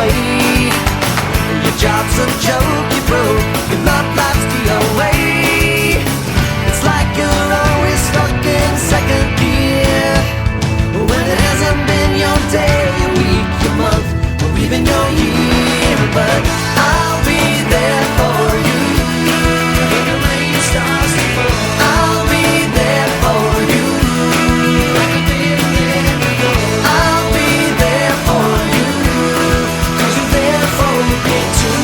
away. Your job's a joke you broke, your love life's DOA. It's like you're always stuck in second gear, when it hasn't been your day, your week, your month, or even your year. But I'll be there for you when the rain starts to fall. I'll be there for you like I've been there before. I'll be there for you 'cause you're there for me too.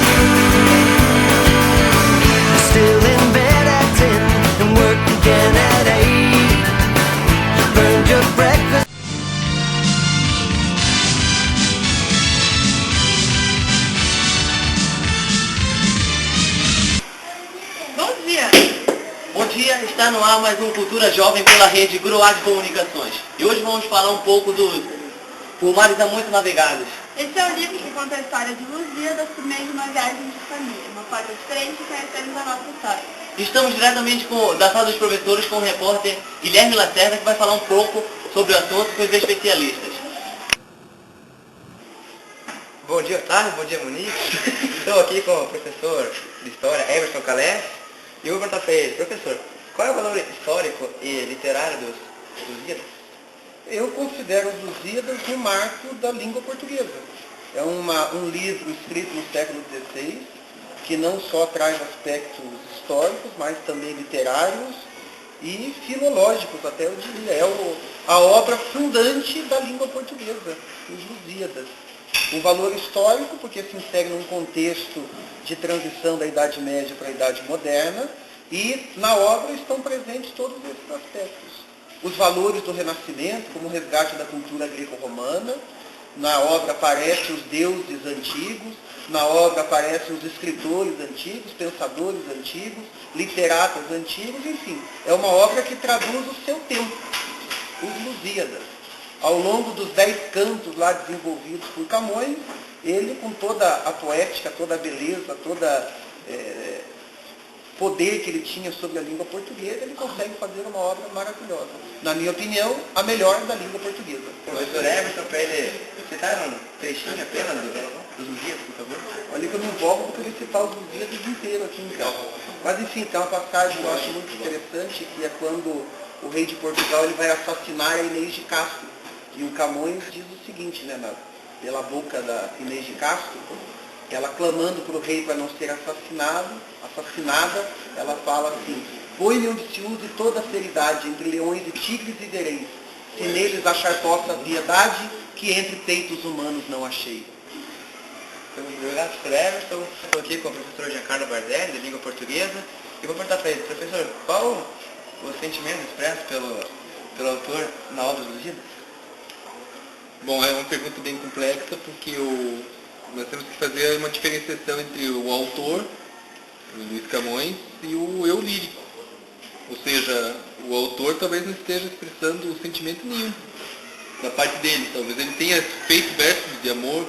You're still in bed at 10 and work again at 8. You burned your breakfast. Bom dia, está no ar mais um Cultura Jovem pela rede Gruá de Comunicações. E hoje vamos falar um pouco Por Mares Há Muito Navegados. Esse é um livro que conta a história de Lusíadas por meio de uma viagem de família, uma forma diferente de conhecermos a nossa história. Estamos diretamente da sala dos professores com o repórter Guilherme Lacerda, que vai falar um pouco sobre o assunto com os especialistas. Bom dia, Otávio. Bom dia, Monique. Estou aqui com o professor de História, Everson Calé, e eu vou perguntar para ele: professor, qual é o valor histórico e literário dos Lusíadas? Eu considero os Lusíadas um marco da língua portuguesa. É um livro escrito no século XVI, que não só traz aspectos históricos, mas também literários e filológicos, até eu diria. É a obra fundante da língua portuguesa, os Lusíadas. Um valor histórico, porque se insere num contexto de transição da Idade Média para a Idade Moderna, e na obra estão presentes todos esses aspectos. Os valores do Renascimento, como o resgate da cultura greco-romana. Na obra aparecem os deuses antigos, na obra aparecem os escritores antigos, pensadores antigos, literatos antigos, enfim. É uma obra que traduz o seu tempo, os Lusíadas. Ao longo dos 10 cantos lá desenvolvidos por Camões, ele, com toda a poética, toda a beleza, toda poder que ele tinha sobre a língua portuguesa, ele consegue fazer uma obra maravilhosa. Na minha opinião, a melhor da língua portuguesa. Professor Everson, para ele citar um trechinho apenas dos Lusíadas, por favor? Olha que eu me envolvo porque eu vou citar os Lusíadas inteiro aqui em casa. Mas enfim, tem uma passagem que eu acho muito interessante, que é quando o rei de Portugal ele vai assassinar a Inês de Castro. E o Camões diz o seguinte, pela boca da Inês de Castro, ela clamando para o rei para não ser assassinada, ela fala assim: põe-me onde se use toda a seriedade, entre leões e tigres e vereis, se neles achar possa a piedade, que entre peitos humanos não achei. Obrigado, professor Everson. Estou aqui com o professor Giancarlo Bardelli, de língua portuguesa, e vou perguntar para ele: professor, qual o sentimento expresso pelo autor na obra dos Lusíadas? Bom, é uma pergunta bem complexa, porque nós temos que fazer uma diferenciação entre o autor, o Luís Camões, e o eu lírico. Ou seja, o autor talvez não esteja expressando sentimento nenhum da parte dele. Talvez ele tenha feito versos de amor,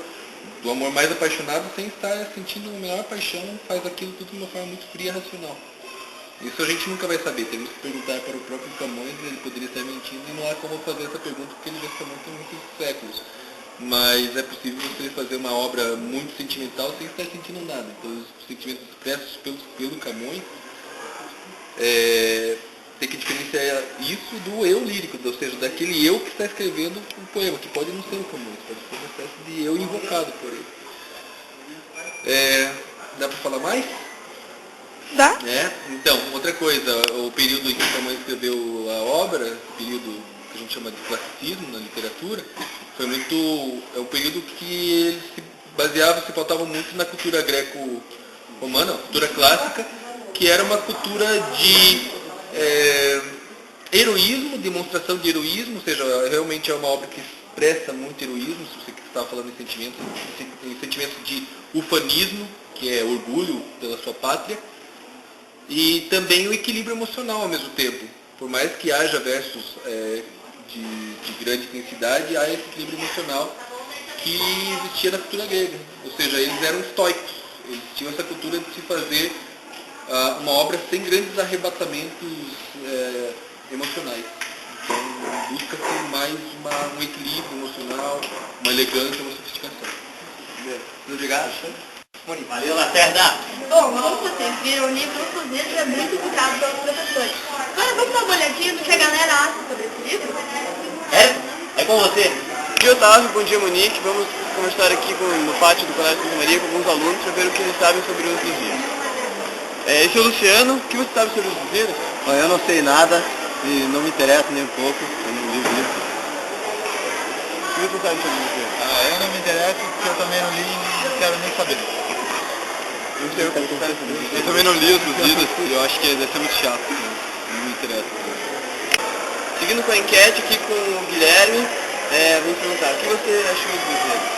do amor mais apaixonado, sem estar sentindo a maior paixão, faz aquilo tudo de uma forma muito fria e racional. Isso a gente nunca vai saber, temos que perguntar para o próprio Camões, ele poderia estar mentindo, e não há como fazer essa pergunta porque ele já está morto há muitos séculos. Mas é possível você fazer uma obra muito sentimental sem estar sentindo nada. Então os sentimentos expressos pelo Camões tem que diferenciar isso do eu lírico, ou seja, daquele eu que está escrevendo o poema, que pode não ser o Camões, pode ser uma espécie de eu invocado por ele. Dá para falar mais? Dá? Então, outra coisa, o período em que o Camões escreveu a obra, o período que a gente chama de classicismo na literatura, foi é um período que ele se baseava, se pautava muito na cultura greco-romana, cultura clássica, que era uma cultura de heroísmo, demonstração de heroísmo, ou seja, realmente é uma obra que expressa muito heroísmo, se você estava falando em sentimentos de ufanismo, que é orgulho pela sua pátria, e também o equilíbrio emocional ao mesmo tempo. Por mais que haja versos de grande intensidade, há esse equilíbrio emocional que existia na cultura grega. Ou seja, eles eram estoicos, eles tinham essa cultura de se fazer uma obra sem grandes arrebatamentos emocionais. Então busca-se mais um equilíbrio emocional, uma elegância, uma sofisticação. Muito obrigado. Monique. Valeu, Lacerda! Bom, como vocês viram, o livro Os Lusíadas é muito indicado pelos professores. Agora vamos dar uma olhadinha no que a galera acha sobre esse livro? É com você. Bom dia, Otávio. Bom dia, Monique. Vamos conversar aqui no pátio do Colégio Santa Maria com alguns alunos para ver o que eles sabem sobre os Lusíadas. Esse é o Luciano. O que você sabe sobre os Lusíadas? Eu não sei nada e não me interessa nem um pouco, eu não li o livro. O que você sabe sobre os Lusíadas? Eu não me interesso porque eu também não li e não quero nem saber. Eu sei o que você sabe sobre os Lusíadas. Eu também não li os Lusíadas e eu acho que deve ser muito chato. Não me interessa. Seguindo com a enquete aqui com o Guilherme, vamos perguntar, o que você achou dos Lusíadas?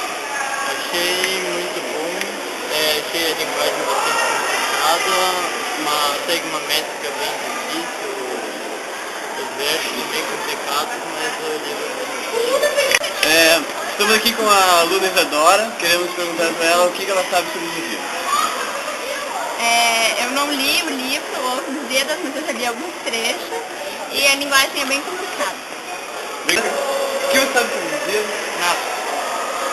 Achei muito bom. Achei a linguagem bastante complicada, segue uma métrica bem difícil. Os versos bem complicados, mas o livro Estamos aqui com a aluna Isadora, queremos perguntar para ela o que ela sabe sobre os Lusíadas. Eu não li o livro, Os Lusíadas, mas eu já li alguns trechos e a linguagem é bem complicada. O que você sabe sobre os Lusíadas? Nada.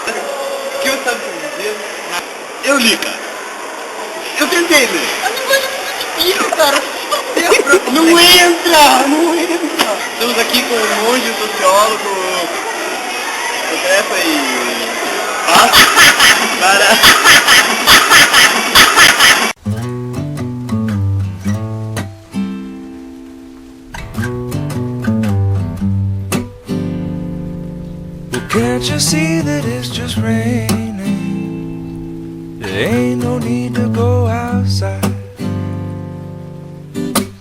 O que você sabe sobre os Lusíadas? Nada. Eu li, cara. Eu tentei ler. Não entra! Estamos aqui com um monge sociólogo, fotografa e para... Can't you see that it's just raining? There ain't no need to go outside.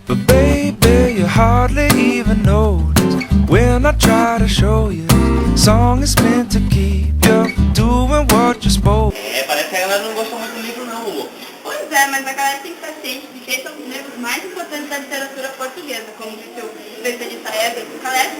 But baby, you hardly even notice when I try to show you. Song is meant to keep you from doing what you're supposed. Parece que a galera não gostou muito do livro não, Hugo. Pois é, mas a galera tem que estar ciente de que esse é um dos livros mais importantes da literatura portuguesa, como disse o especialista Everton Caleb,